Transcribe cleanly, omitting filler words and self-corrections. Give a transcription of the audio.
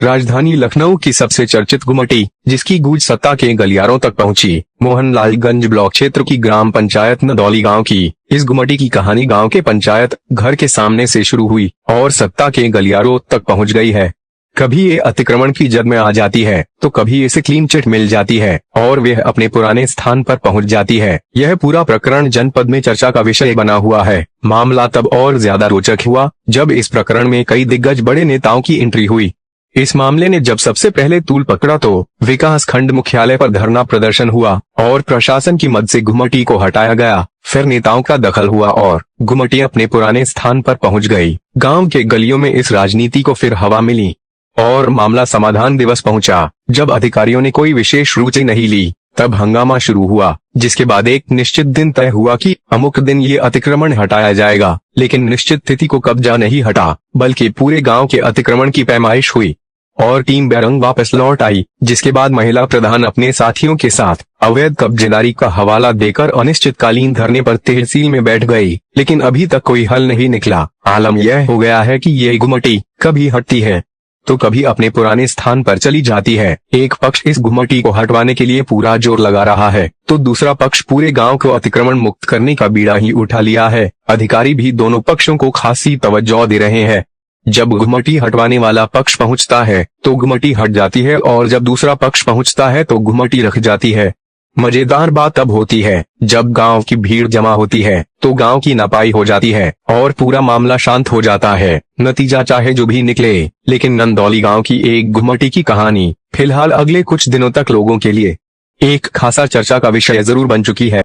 राजधानी लखनऊ की सबसे चर्चित गुमटी, जिसकी गूंज सत्ता के गलियारों तक पहुंची, मोहनलालगंज ब्लॉक क्षेत्र की ग्राम पंचायत नदौली गांव की। इस गुमटी की कहानी गांव के पंचायत घर के सामने से शुरू हुई और सत्ता के गलियारों तक पहुंच गई है। कभी ये अतिक्रमण की जद में आ जाती है, तो कभी इसे क्लीन चिट मिल जाती है और वह अपने पुराने स्थान पर पहुंच जाती है। यह पूरा प्रकरण जनपद में चर्चा का विषय बना हुआ है। मामला तब और ज्यादा रोचक हुआ जब इस प्रकरण में कई दिग्गज बड़े नेताओं की एंट्री हुई। इस मामले ने जब सबसे पहले तूल पकड़ा तो विकास खंड मुख्यालय पर धरना प्रदर्शन हुआ और प्रशासन की मदद से गुमटी को हटाया गया। फिर नेताओं का दखल हुआ और गुमटी अपने पुराने स्थान पर पहुंच गई। गांव के गलियों में इस राजनीति को फिर हवा मिली और मामला समाधान दिवस पहुंचा। जब अधिकारियों ने कोई विशेष रुचि नहीं ली, तब हंगामा शुरू हुआ, जिसके बाद एक निश्चित दिन तय हुआ कि अमुक दिन ये अतिक्रमण हटाया जाएगा। लेकिन निश्चित तिथि को कब्जा नहीं हटा, बल्कि पूरे गांव के अतिक्रमण की पैमाइश हुई और टीम बेरंग वापस लौट आई। जिसके बाद महिला प्रधान अपने साथियों के साथ अवैध कब्जेदारी का हवाला देकर अनिश्चितकालीन धरने पर तहसील में बैठ गई। लेकिन अभी तक कोई हल नहीं निकला। आलम यह हो गया है कि ये गुमटी कभी हटती है तो कभी अपने पुराने स्थान पर चली जाती है। एक पक्ष इस गुमटी को हटवाने के लिए पूरा जोर लगा रहा है, तो दूसरा पक्ष पूरे गांव को अतिक्रमण मुक्त करने का बीड़ा ही उठा लिया है। अधिकारी भी दोनों पक्षों को खासी तवज्जो दे रहे हैं। जब गुमटी हटवाने वाला पक्ष पहुंचता है तो गुमटी हट जाती है और जब दूसरा पक्ष पहुंचता है तो गुमटी रख जाती है। मजेदार बात तब होती है जब गांव की भीड़ जमा होती है तो गांव की नपाई हो जाती है और पूरा मामला शांत हो जाता है। नतीजा चाहे जो भी निकले, लेकिन नंदौली गांव की एक गुमटी की कहानी फिलहाल अगले कुछ दिनों तक लोगों के लिए एक खासा चर्चा का विषय जरूर बन चुकी है।